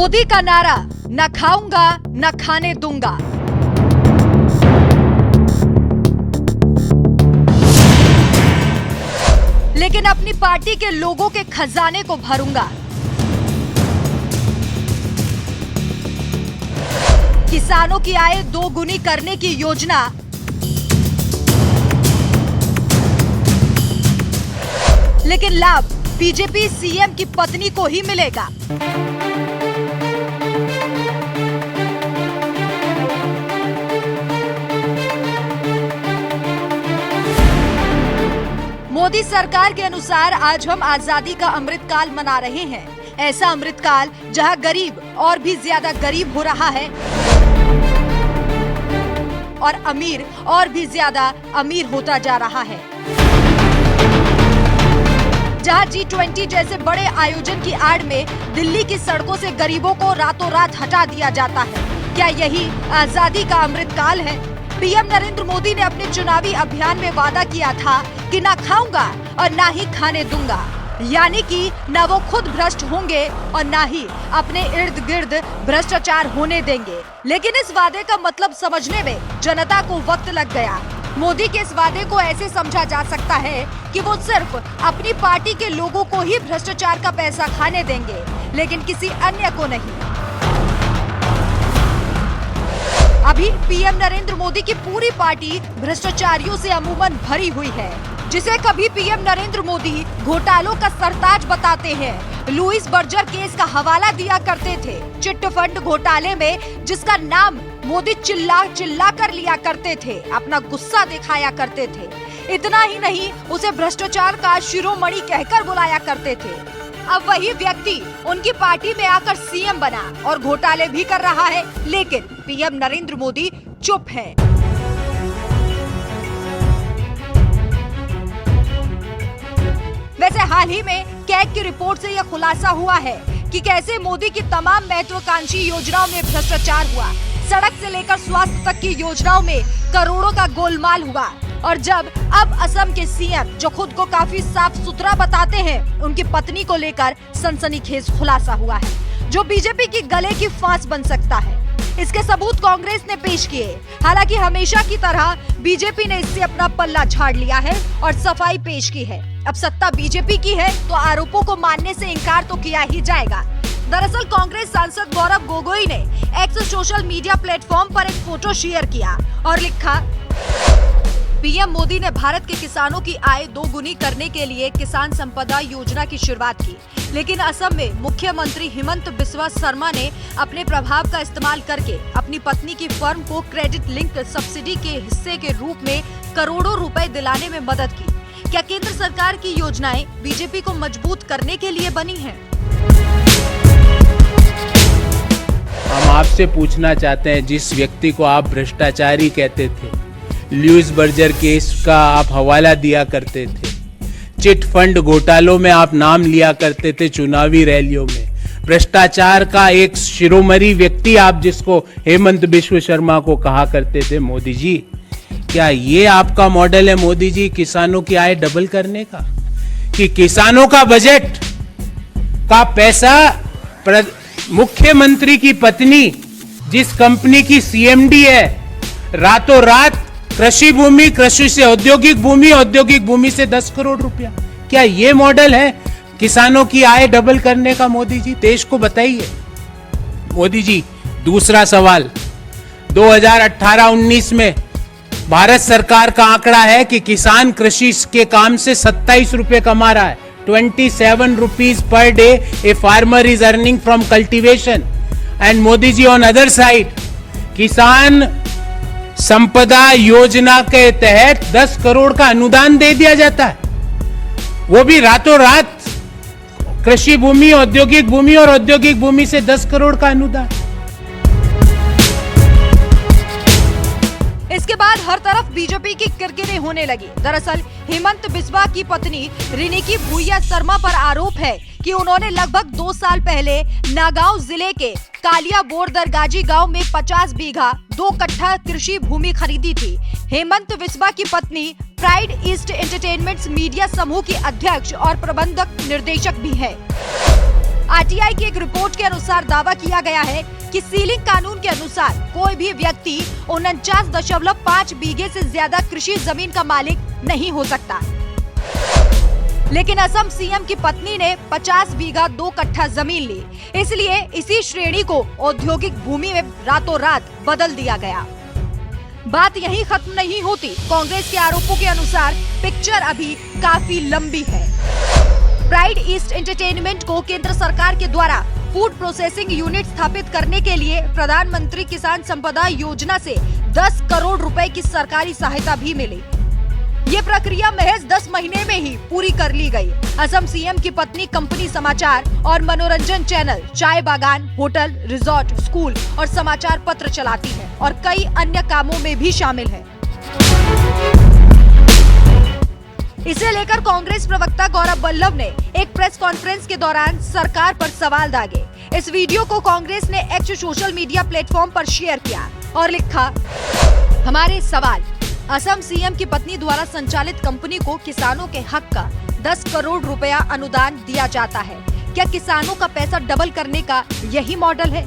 मोदी का नारा, न खाऊंगा न खाने दूंगा। लेकिन अपनी पार्टी के लोगों के खजाने को भरूंगा। किसानों की आय दोगुनी करने की योजना, लेकिन लाभ बीजेपी सीएम की पत्नी को ही मिलेगा। मोदी सरकार के अनुसार आज हम आजादी का अमृतकाल मना रहे हैं। ऐसा अमृतकाल जहां गरीब और भी ज्यादा गरीब हो रहा है और अमीर और भी ज्यादा अमीर होता जा रहा है। जहां G20 जैसे बड़े आयोजन की आड़ में दिल्ली की सड़कों से गरीबों को रातों रात हटा दिया जाता है। क्या यही आजादी का अमृतकाल है? पीएम नरेंद्र मोदी ने अपने चुनावी अभियान में वादा किया था कि ना खाऊंगा और ना ही खाने दूंगा, यानी कि ना वो खुद भ्रष्ट होंगे और ना ही अपने इर्द गिर्द भ्रष्टाचार होने देंगे। लेकिन इस वादे का मतलब समझने में जनता को वक्त लग गया। मोदी के इस वादे को ऐसे समझा जा सकता है कि वो सिर्फ अपनी पार्टी के लोगों को ही भ्रष्टाचार का पैसा खाने देंगे, लेकिन किसी अन्य को नहीं। अभी पीएम नरेंद्र मोदी की पूरी पार्टी भ्रष्टाचारियों से अमूमन भरी हुई है, जिसे कभी पीएम नरेंद्र मोदी घोटालों का सरताज बताते हैं। लुइस बर्जर केस का हवाला दिया करते थे। चिट फंड घोटाले में जिसका नाम मोदी चिल्ला चिल्ला कर लिया करते थे, अपना गुस्सा दिखाया करते थे। इतना ही नहीं, उसे भ्रष्टाचार का शिरोमणि कहकर बुलाया करते थे। अब वही व्यक्ति उनकी पार्टी में आकर सीएम बना और घोटाले भी कर रहा है, लेकिन पीएम नरेंद्र मोदी चुप है। वैसे हाल ही में कैग की रिपोर्ट से यह खुलासा हुआ है कि कैसे मोदी की तमाम महत्वाकांक्षी योजनाओं में भ्रष्टाचार हुआ। सड़क से लेकर स्वास्थ्य तक की योजनाओं में करोड़ों का गोलमाल हुआ। और जब अब असम के सीएम, जो खुद को काफी साफ सुथरा बताते हैं, उनकी पत्नी को लेकर सनसनीखेज खुलासा हुआ है, जो बीजेपी की गले की फांस बन सकता है। इसके सबूत कांग्रेस ने पेश किए। हालांकि हमेशा की तरह बीजेपी ने इससे अपना पल्ला झाड़ लिया है और सफाई पेश की है। अब सत्ता बीजेपी की है तो आरोपों को मानने से इनकार तो किया ही जाएगा। दरअसल कांग्रेस सांसद गौरव गोगोई ने एक्स सोशल मीडिया प्लेटफॉर्म पर एक फोटो शेयर किया और लिखा, पीएम मोदी ने भारत के किसानों की आय दोगुनी करने के लिए किसान संपदा योजना की शुरुआत की, लेकिन असम में मुख्यमंत्री हिमंत बिस्वा शर्मा ने अपने प्रभाव का इस्तेमाल करके अपनी पत्नी की फर्म को क्रेडिट लिंक सब्सिडी के हिस्से के रूप में करोड़ों रुपए दिलाने में मदद की। क्या केंद्र सरकार की योजनाएं बीजेपी को मजबूत करने के लिए बनी हैं? हम आपसे पूछना चाहते हैं, जिस व्यक्ति को आप भ्रष्टाचारी कहते थे, लुइस बर्जर केस का आप हवाला दिया करते थे, चिट फंड घोटालों में आप नाम लिया करते थे चुनावी रैलियों में, भ्रष्टाचार का एक शिरोमणि व्यक्ति आप जिसको हेमंत बिस्वा शर्मा को कहा करते थे, मोदी जी, क्या ये आपका मॉडल है मोदी जी किसानों की आय डबल करने का? कि किसानों का बजट का पैसा मुख्यमंत्री की पत्नी, जिस कंपनी की सीएमडी है, रातों रात कृषि भूमि, कृषि से औद्योगिक भूमि, औद्योगिक भूमि से 10 करोड़ रुपया, क्या ये मॉडल है किसानों की आय डबल करने का? मोदी जी देश को बताइए। मोदी जी, दूसरा सवाल, 2018-19 में भारत सरकार का आंकड़ा है कि किसान कृषि के काम से 27 रुपए कमा रहा है। 27 rupees per day a farmer is earning from cultivation. And Modi ji on other side, किसान संपदा योजना के तहत 10 करोड़ का अनुदान दे दिया जाता है, वो भी रातों रात। कृषि भूमि, औद्योगिक भूमि और औद्योगिक भूमि से 10 करोड़ का अनुदान। इसके बाद हर तरफ बीजेपी की किरकिरी होने लगी। दरअसल हेमंत बिस्वा की पत्नी रिनिकी भूया शर्मा पर आरोप है कि उन्होंने लगभग 2 साल पहले नागांव जिले के कालिया बोरदरगाजी गांव में 50 बीघा 2 कट्ठा कृषि भूमि खरीदी थी। हेमंत बिस्वा की पत्नी प्राइड ईस्ट एंटरटेनमेंट्स मीडिया समूह की अध्यक्ष और प्रबंधक निर्देशक भी है। आरटीआई की एक रिपोर्ट के अनुसार दावा किया गया है कि सीलिंग कानून के अनुसार कोई भी व्यक्ति 49.5 बीघे से ज्यादा कृषि जमीन का मालिक नहीं हो सकता। लेकिन असम सीएम की पत्नी ने 50 बीघा 2 कट्ठा जमीन ली, इसलिए इसी श्रेणी को औद्योगिक भूमि में रातों रात बदल दिया गया। बात यहीं खत्म नहीं होती। कांग्रेस के आरोपों के अनुसार पिक्चर अभी काफी लंबी है। प्राइड ईस्ट एंटरटेनमेंट को केंद्र सरकार के द्वारा फूड प्रोसेसिंग यूनिट स्थापित करने के लिए प्रधानमंत्री किसान संपदा योजना से 10 करोड़ रुपए की सरकारी सहायता भी मिली। ये प्रक्रिया महज 10 महीने में ही पूरी कर ली गई। असम सीएम की पत्नी कंपनी समाचार और मनोरंजन चैनल, चाय बागान, होटल, रिजॉर्ट, स्कूल और समाचार पत्र चलाती है और कई अन्य कामों में भी शामिल है। इसे लेकर कांग्रेस प्रवक्ता गौरव वल्लभ ने एक प्रेस कॉन्फ्रेंस के दौरान सरकार पर सवाल दागे। इस वीडियो को कांग्रेस ने एक्स सोशल मीडिया प्लेटफॉर्म पर शेयर किया और लिखा, हमारे सवाल, असम सीएम की पत्नी द्वारा संचालित कंपनी को किसानों के हक का 10 करोड़ रुपया अनुदान दिया जाता है। क्या किसानों का पैसा डबल करने का यही मॉडल है?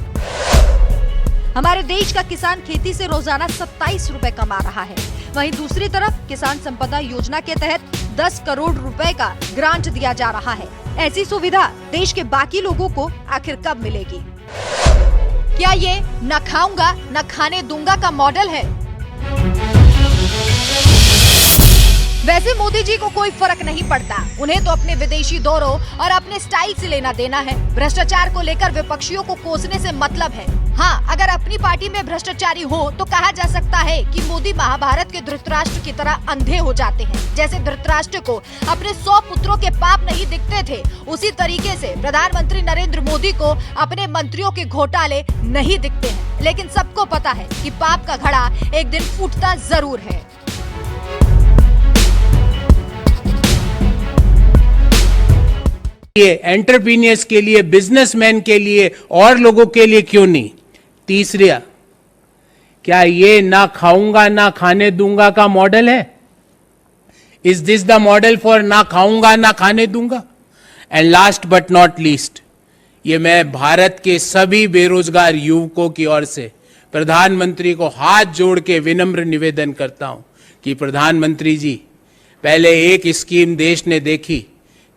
हमारे देश का किसान खेती से रोजाना 27 रुपए कमा रहा है। वहीं दूसरी तरफ किसान संपदा योजना के तहत 10 करोड़ रुपए का ग्रांट दिया जा रहा है। ऐसी सुविधा देश के बाकी लोगों को आखिर कब मिलेगी? क्या ये न खाऊंगा न खाने दूंगा का मॉडल है? वैसे मोदी जी को कोई फर्क नहीं पड़ता। उन्हें तो अपने विदेशी दौरों और अपने स्टाइल से लेना देना है। भ्रष्टाचार को लेकर विपक्षियों को कोसने से मतलब है। हाँ, अगर अपनी पार्टी में भ्रष्टाचारी हो तो कहा जा सकता है कि मोदी महाभारत के धृतराष्ट्र की तरह अंधे हो जाते हैं। जैसे धृतराष्ट्र को अपने 100 पुत्रों के पाप नहीं दिखते थे, उसी तरीके से प्रधानमंत्री नरेंद्र मोदी को अपने मंत्रियों के घोटाले नहीं दिखते हैं। लेकिन सबको पता है कि पाप का घड़ा एक दिन फूटता जरूर है। एंटरप्रीनियर्स के लिए, बिजनेसमैन के लिए और लोगों के लिए क्यों नहीं? तीसरा, क्या ये ना खाऊंगा ना खाने दूंगा का मॉडल है? Is this the model for ना खाऊंगा ना खाने दूंगा? And last but not least, ये मैं भारत के सभी बेरोजगार युवकों की ओर से प्रधानमंत्री को हाथ जोड़ के विनम्र निवेदन करता हूं कि प्रधानमंत्री जी, पहले एक स्कीम देश ने देखी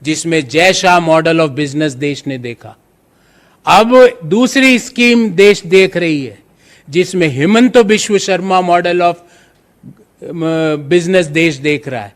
जिसमें Jay Shah model of business देश ने देखा, अब दूसरी स्कीम देश देख रही है जिसमें Himanta Biswa Sharma model of business देश देख रहा है।